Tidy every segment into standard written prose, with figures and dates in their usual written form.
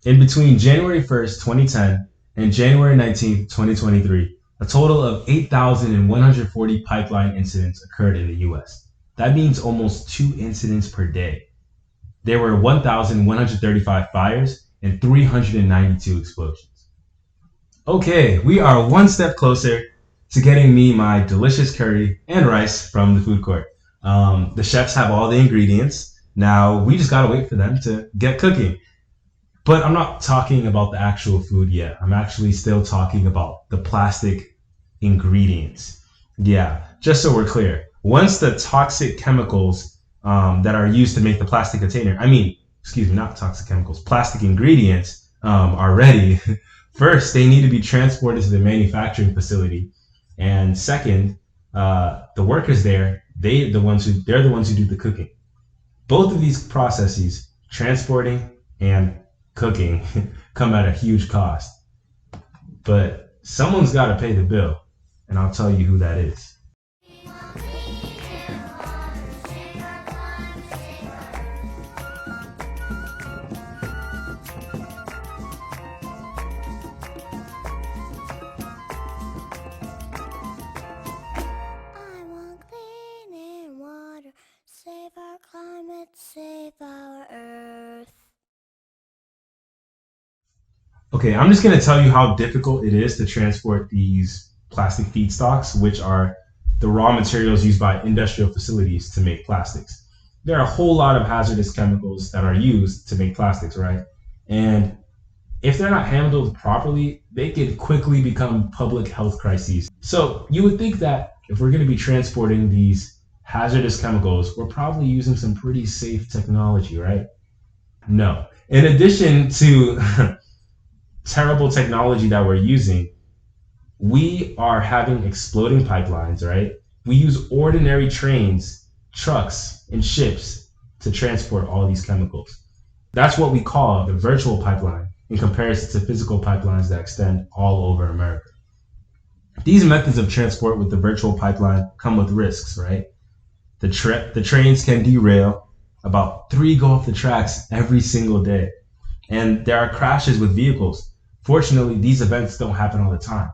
In between January 1st, 2010 and January 19th, 2023, a total of 8,140 pipeline incidents occurred in the US. That means almost 2 incidents per day. There were 1,135 fires and 392 explosions. Okay, we are one step closer to getting me my delicious curry and rice from the food court. The chefs have all the ingredients. Now we just gotta wait for them to get cooking. But I'm not talking about the actual food yet. I'm actually still talking about the plastic ingredients. Yeah, just so we're clear. Once the toxic chemicals that are used to make the plastic container, not toxic chemicals, plastic ingredients are ready, first they need to be transported to the manufacturing facility. And second, the workers there, they're the ones who do the cooking. Both of these processes, transporting and cooking, come at a huge cost. But someone's got to pay the bill, and I'll tell you who that is. Save our climate, save our earth. Okay, I'm just going to tell you how difficult it is to transport these plastic feedstocks, which are the raw materials used by industrial facilities to make plastics. There are a whole lot of hazardous chemicals that are used to make plastics, right? And if they're not handled properly, they could quickly become public health crises. So you would think that if we're going to be transporting these hazardous chemicals, we're probably using some pretty safe technology, right? No. In addition to terrible technology that we're using, we are having exploding pipelines, right? We use ordinary trains, trucks, and ships to transport all these chemicals. That's what we call the virtual pipeline in comparison to physical pipelines that extend all over America. These methods of transport with the virtual pipeline come with risks, right? The trains can derail. About 3 go off the tracks every single day. And there are crashes with vehicles. Fortunately, these events don't happen all the time.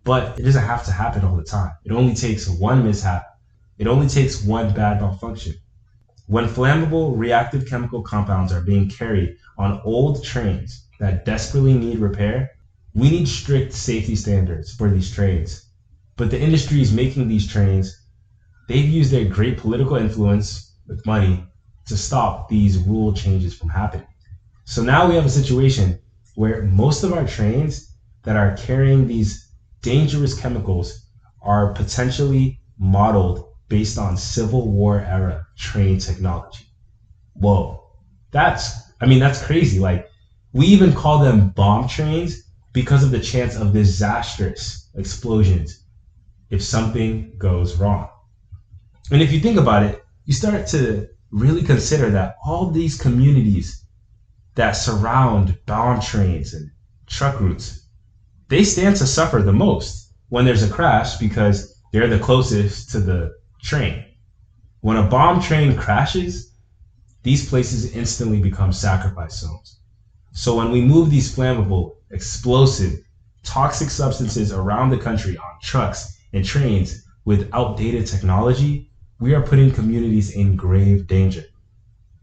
But it doesn't have to happen all the time. It only takes one mishap. It only takes one bad malfunction. When flammable reactive chemical compounds are being carried on old trains that desperately need repair, we need strict safety standards for these trains. But the industries making these trains, they've used their great political influence with money to stop these rule changes from happening. So now we have a situation where most of our trains that are carrying these dangerous chemicals are potentially modeled based on Civil War era train technology. Whoa, that's crazy. Like, we even call them bomb trains because of the chance of disastrous explosions if something goes wrong. And if you think about it, you start to really consider that all these communities that surround bomb trains and truck routes, they stand to suffer the most when there's a crash because they're the closest to the train. When a bomb train crashes, these places instantly become sacrifice zones. So when we move these flammable, explosive, toxic substances around the country on trucks and trains with outdated technology, we are putting communities in grave danger,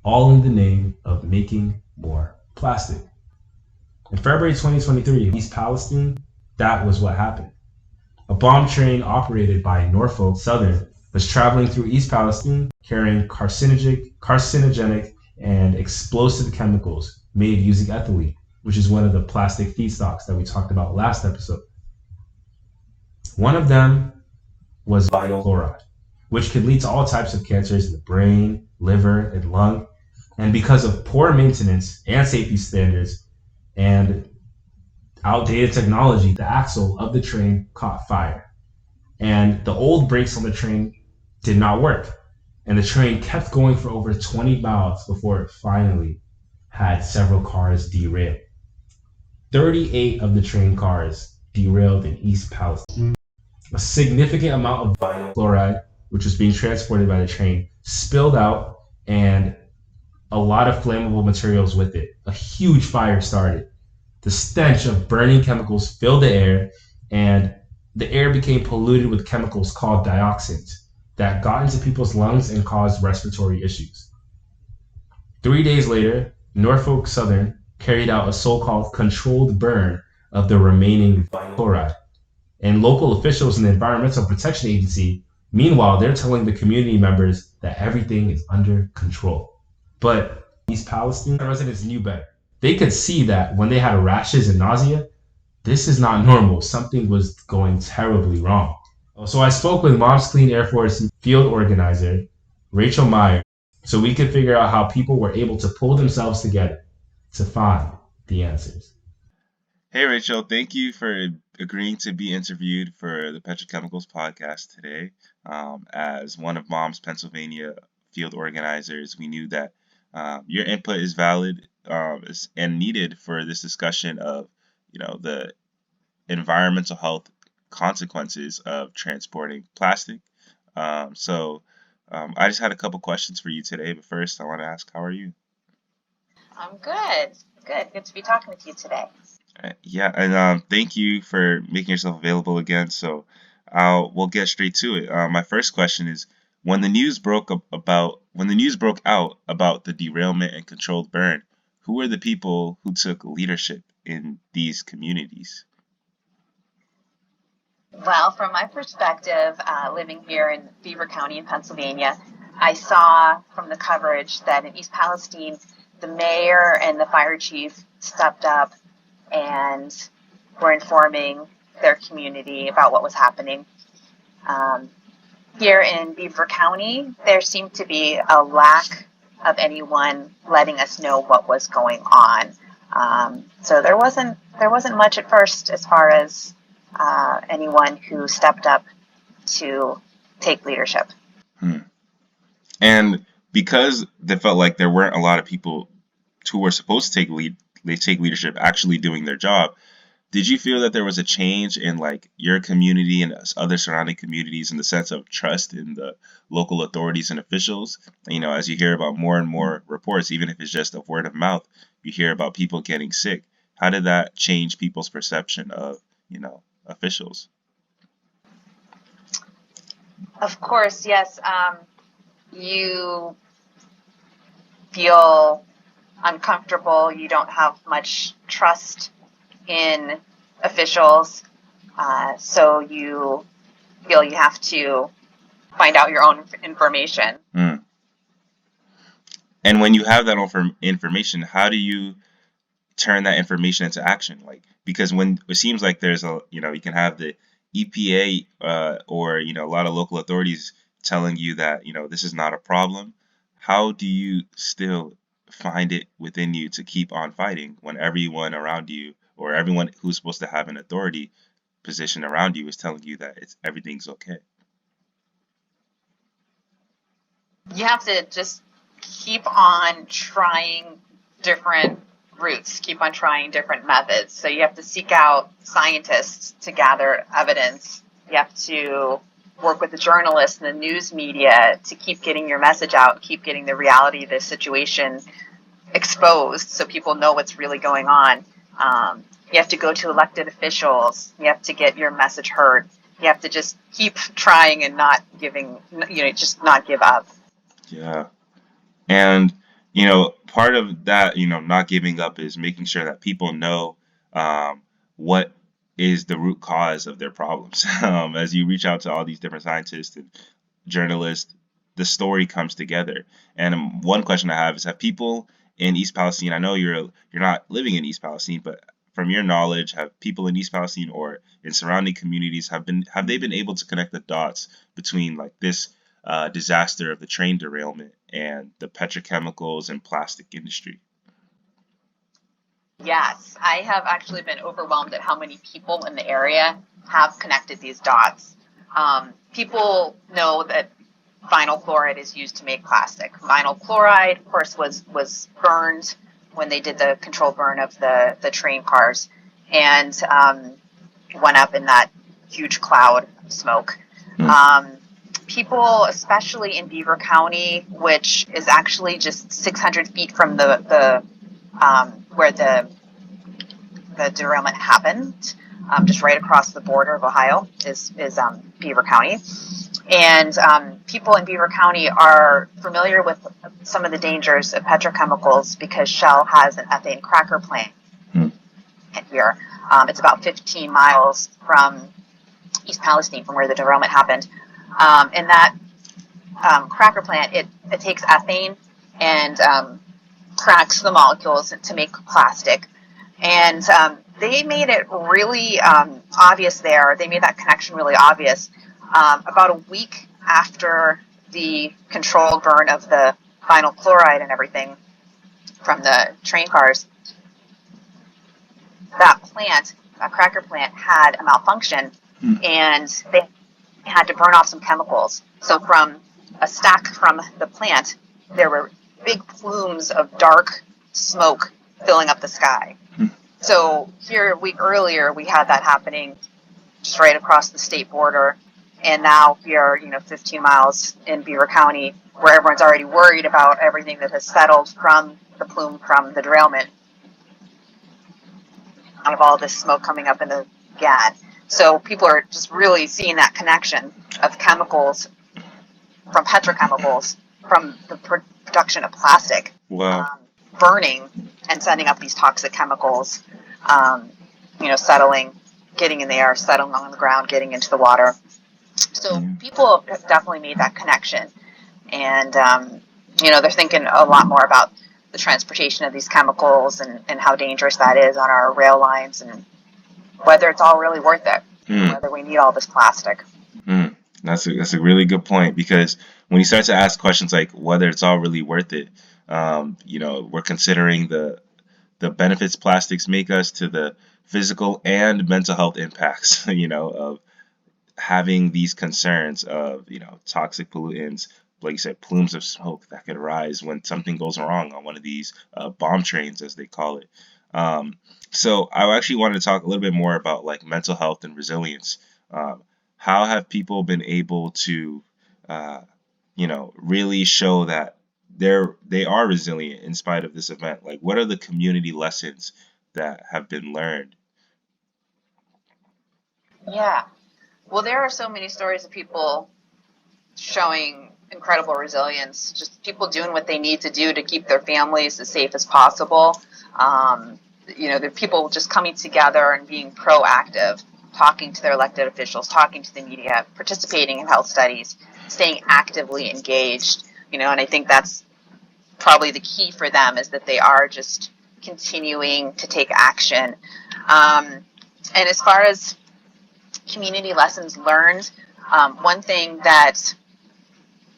all in the name of making more plastic. In February 2023, East Palestine, that was what happened. A bomb train operated by Norfolk Southern was traveling through East Palestine carrying carcinogenic and explosive chemicals made using ethylene, which is one of the plastic feedstocks that we talked about last episode. One of them was vinyl chloride, which could lead to all types of cancers in the brain, liver, and lung. And because of poor maintenance and safety standards and outdated technology, the axle of the train caught fire. And the old brakes on the train did not work. And the train kept going for over 20 miles before it finally had several cars derail. 38 of the train cars derailed in East Palestine. A significant amount of vinyl chloride, which was being transported by the train, spilled out, and a lot of flammable materials with it. A huge fire started. The stench of burning chemicals filled the air, and the air became polluted with chemicals called dioxins that got into people's lungs and caused respiratory issues. 3 days later, Norfolk Southern carried out a so called controlled burn of the remaining chloride. And local officials in the Environmental Protection Agency, meanwhile, they're telling the community members that everything is under control. But East Palestine residents knew better. They could see that when they had rashes and nausea, this is not normal. Something was going terribly wrong. So I spoke with Mom's Clean Air Force field organizer, Rachel Meyer, so we could figure out how people were able to pull themselves together to find the answers. Hey, Rachel, thank you for agreeing to be interviewed for the Petrochemicals podcast today. As one of Mom's Pennsylvania field organizers, we knew that your input is valid and needed for this discussion of, the environmental health consequences of transporting plastic. I just had a couple questions for you today, but first I want to ask, how are you? I'm good. Good. Good to be talking with you today. Yeah, and thank you for making yourself available again. So we'll get straight to it. My first question is, when the news broke out about the derailment and controlled burn, who were the people who took leadership in these communities? Well, from my perspective, living here in Beaver County in Pennsylvania, I saw from the coverage that in East Palestine, the mayor and the fire chief stepped up and were informing their community about what was happening. Um, Here in Beaver County, there seemed to be a lack of anyone letting us know what was going on. So there wasn't much at first as far as anyone who stepped up to take leadership. Hmm. And because they felt like there weren't a lot of people who were supposed to take leadership actually doing their job, did you feel that there was a change in like your community and other surrounding communities in the sense of trust in the local authorities and officials? As you hear about more and more reports, even if it's just a word of mouth, you hear about people getting sick. How did that change people's perception of, officials? Of course, yes. You feel uncomfortable. You don't have much trust in officials. So you feel you have to find out your own information. Mm. And when you have that information, how do you turn that information into action? Like, because when it seems like there's you can have the EPA or a lot of local authorities telling you that this is not a problem. How do you still find it within you to keep on fighting when everyone around you or everyone who's supposed to have an authority position around you is telling you that everything's okay? You have to just keep on trying different routes, keep on trying different methods. So you have to seek out scientists to gather evidence. You have to work with the journalists and the news media to keep getting your message out, keep getting the reality of the situation exposed so people know what's really going on. You have to go to elected officials. You have to get your message heard. You have to just keep trying and not just not give up. Yeah. And, part of that, not giving up is making sure that people know what is the root cause of their problems. As you reach out to all these different scientists and journalists, the story comes together. And one question I have is, have people in East Palestine, I know you're not living in East Palestine, but from your knowledge, have people in East Palestine or in surrounding communities have they been able to connect the dots between like this disaster of the train derailment and the petrochemicals and plastic industry? Yes, I have actually been overwhelmed at how many people in the area have connected these dots. People know that vinyl chloride is used to make plastic. Vinyl chloride, of course, was burned when they did the controlled burn of the train cars and went up in that huge cloud of smoke. Mm. people, especially in Beaver County, which is actually just 600 feet from the where the derailment happened, just right across the border of Ohio is Beaver County. And people in Beaver County are familiar with some of the dangers of petrochemicals because Shell has an ethane cracker plant here. It's about 15 miles from East Palestine, from where the derailment happened. And that cracker plant, it takes ethane and cracks the molecules to make plastic. And they made it really obvious there. They made that connection really obvious about a week after the controlled burn of the vinyl chloride and everything from the train cars. That plant, a cracker plant, had a malfunction, and they had to burn off some chemicals. So from a stack from the plant, there were big plumes of dark smoke filling up the sky. So here a week earlier, we had that happening just right across the state border. And now we are, 15 miles in Beaver County, where everyone's already worried about everything that has settled from the plume from the derailment. Out of all this smoke coming up in the GAD. So people are just really seeing that connection of chemicals from petrochemicals from the production of plastic. Wow. Burning and sending up these toxic chemicals, settling, getting in the air, settling on the ground, getting into the water. So people have definitely made that connection. And, they're thinking a lot more about the transportation of these chemicals and how dangerous that is on our rail lines and whether it's all really worth it, whether we need all this plastic. That's a really good point, because when you start to ask questions like whether it's all really worth it, we're considering the benefits plastics make us to the physical and mental health impacts, of having these concerns of, toxic pollutants, like you said, plumes of smoke that could rise when something goes wrong on one of these bomb trains, as they call it. So I actually wanted to talk a little bit more about like mental health and resilience. How have people been able to, really show that they are resilient in spite of this event? Like, what are the community lessons that have been learned? Yeah. Well, there are so many stories of people showing incredible resilience, just people doing what they need to do to keep their families as safe as possible. There are people just coming together and being proactive, talking to their elected officials, talking to the media, participating in health studies, staying actively engaged, and I think that's probably the key for them, is that they are just continuing to take action. And as far as community lessons learned, one thing that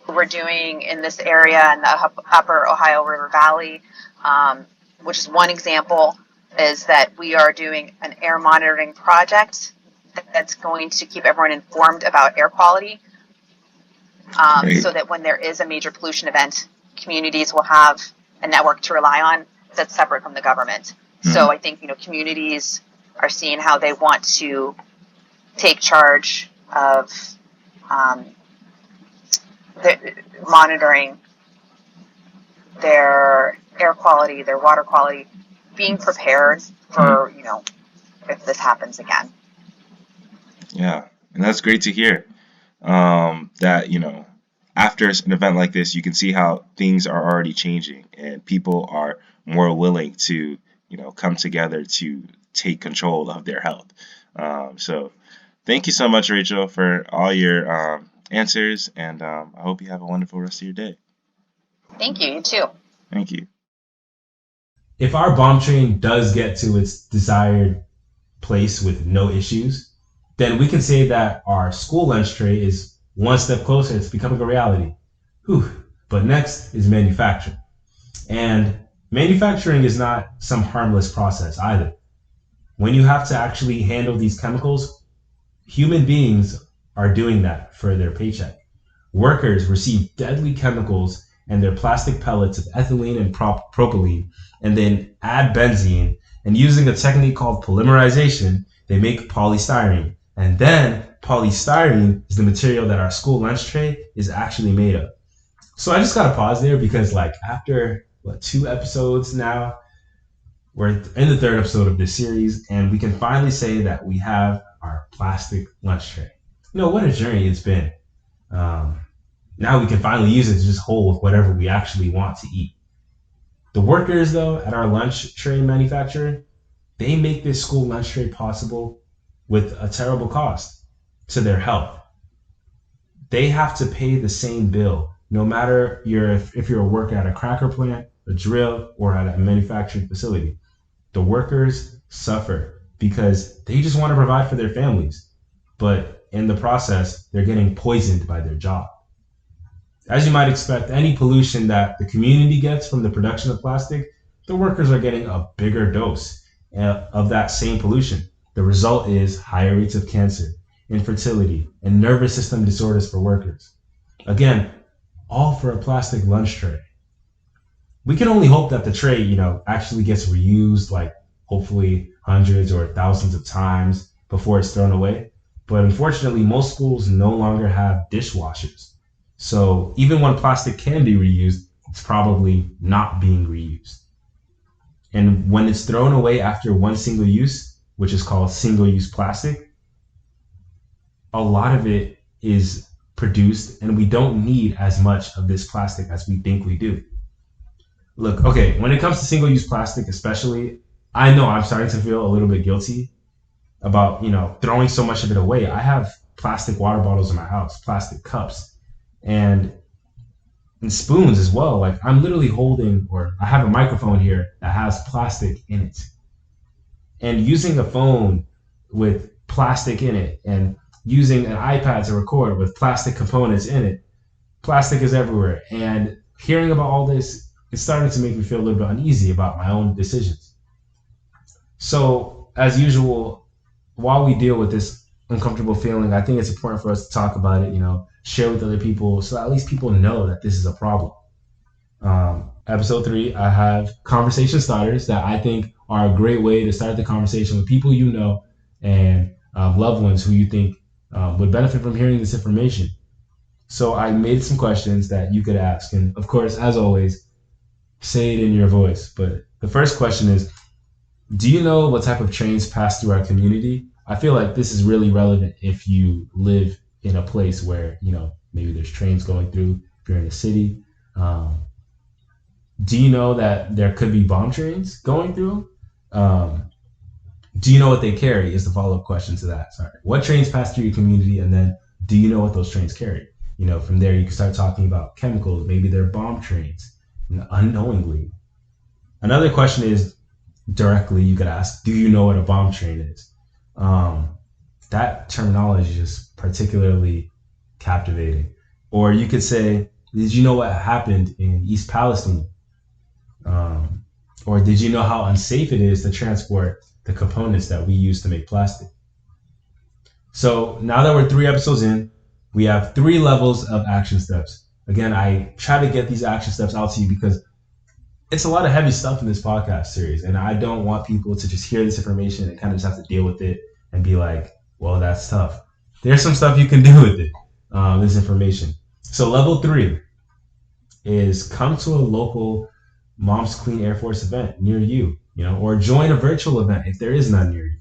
we're doing in this area in the upper Ohio River Valley, which is one example, is that we are doing an air monitoring project that's going to keep everyone informed about air quality, so that when there is a major pollution event, communities will have a network to rely on that's separate from the government. So I think, communities are seeing how they want to take charge of monitoring their air quality, their water quality, being prepared for, if this happens again. Yeah, and that's great to hear. That, after an event like this, you can see how things are already changing and people are more willing to, come together to take control of their health. So thank you so much, Rachel, for all your answers, and I hope you have a wonderful rest of your day. Thank you. You too. Thank you. If our bomb train does get to its desired place with no issues, then we can say that our school lunch tray is one step closer to becoming a reality. Whew. But next is manufacturing. And manufacturing is not some harmless process either. When you have to actually handle these chemicals, human beings are doing that for their paycheck. Workers receive deadly chemicals and their plastic pellets of ethylene and propylene, and then add benzene, and using a technique called polymerization, they make polystyrene. And then polystyrene is the material that our school lunch tray is actually made of. So I just got to pause there because like after 2 episodes now, we're in the third episode of this series, and we can finally say that we have our plastic lunch tray. What a journey it's been. Now we can finally use it to just hold whatever we actually want to eat. The workers, though, at our lunch tray manufacturer, they make this school lunch tray possible with a terrible cost to their health. They have to pay the same bill, no matter if you're a worker at a cracker plant, a drill, or at a manufacturing facility. The workers suffer because they just want to provide for their families, but in the process, they're getting poisoned by their job. As you might expect, any pollution that the community gets from the production of plastic, the workers are getting a bigger dose of that same pollution. The result is higher rates of cancer, infertility, and nervous system disorders for workers. Again, all for a plastic lunch tray. We can only hope that the tray, actually gets reused, like hopefully hundreds or thousands of times before it's thrown away. But unfortunately, most schools no longer have dishwashers. So even when plastic can be reused, it's probably not being reused. And when it's thrown away after one single use, which is called single-use plastic, a lot of it is produced, and we don't need as much of this plastic as we think we do. Look, okay, when it comes to single-use plastic especially, I know I'm starting to feel a little bit guilty about, throwing so much of it away. I have plastic water bottles in my house, plastic cups, and spoons as well. Like I'm literally holding, or I have a microphone here that has plastic in it. And using a phone with plastic in it, and using an iPad to record with plastic components in it, plastic is everywhere. And hearing about all this is starting to make me feel a little bit uneasy about my own decisions. So as usual, while we deal with this uncomfortable feeling, I think it's important for us to talk about it, share with other people, so at least people know that this is a problem. Episode 3, I have conversation starters that I think are a great way to start the conversation with people and loved ones who you think would benefit from hearing this information. So I made some questions that you could ask. And of course, as always, say it in your voice. But the first question is, do you know what type of trains pass through our community? I feel like this is really relevant if you live in a place where, maybe there's trains going through, if you're in a city. Do you know that there could be bomb trains going through? Do you know what they carry is the follow-up question to that. Sorry. What trains pass through your community? And then do you know what those trains carry? From there, you can start talking about chemicals. Maybe they're bomb trains, unknowingly. Another question is directly, you could ask, do you know what a bomb train is? That terminology is just particularly captivating. Or you could say, did you know what happened in East Palestine? Or did you know how unsafe it is to transport the components that we use to make plastic? So now that we're 3 episodes in, we have 3 levels of action steps. Again, I try to get these action steps out to you because it's a lot of heavy stuff in this podcast series, and I don't want people to just hear this information and kind of just have to deal with it and be like, well, that's tough. There's some stuff you can do with it, this information. So level 3 is come to a local Mom's Clean Air Force event near you, or join a virtual event if there is none near you.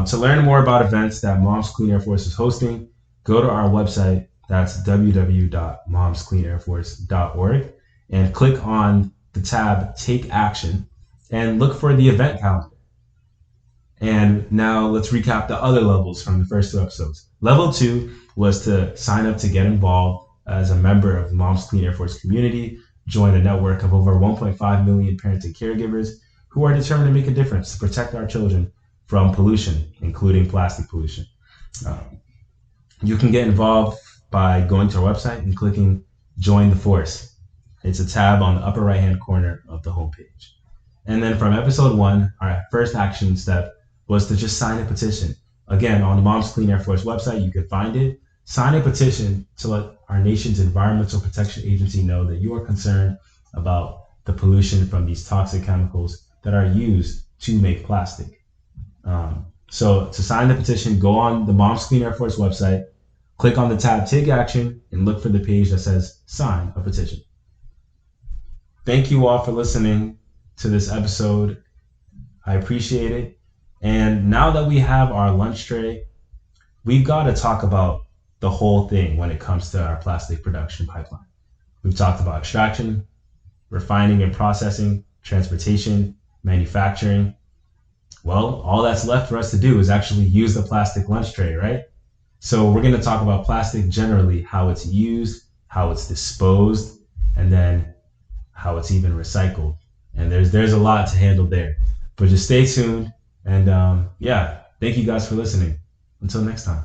To learn more about events that Mom's Clean Air Force is hosting, go to our website. That's www.momscleanairforce.org, and click on the tab Take Action and look for the event calendar. And now let's recap the other levels from the first 2 episodes. Level 2 was to sign up to get involved as a member of the Mom's Clean Air Force community, join a network of over 1.5 million parents and caregivers who are determined to make a difference to protect our children from pollution, including plastic pollution. You can get involved by going to our website and clicking Join the Force. It's a tab on the upper right-hand corner of the homepage. And then from episode 1, our first action step was to just sign a petition. Again, on the Mom's Clean Air Force website, you can find it. Sign a petition to let our nation's Environmental Protection Agency know that you are concerned about the pollution from these toxic chemicals that are used to make plastic. So to sign the petition, go on the Moms Clean Air Force website, click on the tab Take Action, and look for the page that says Sign a Petition. Thank you all for listening to this episode. I appreciate it. And now that we have our lunch tray, we've got to talk about the whole thing when it comes to our plastic production pipeline. We've talked about extraction, refining and processing, transportation, manufacturing. Well, all that's left for us to do is actually use the plastic lunch tray, right? So we're going to talk about plastic generally, how it's used, how it's disposed, and then how it's even recycled. And there's a lot to handle there. But just stay tuned. And yeah, thank you guys for listening. Until next time.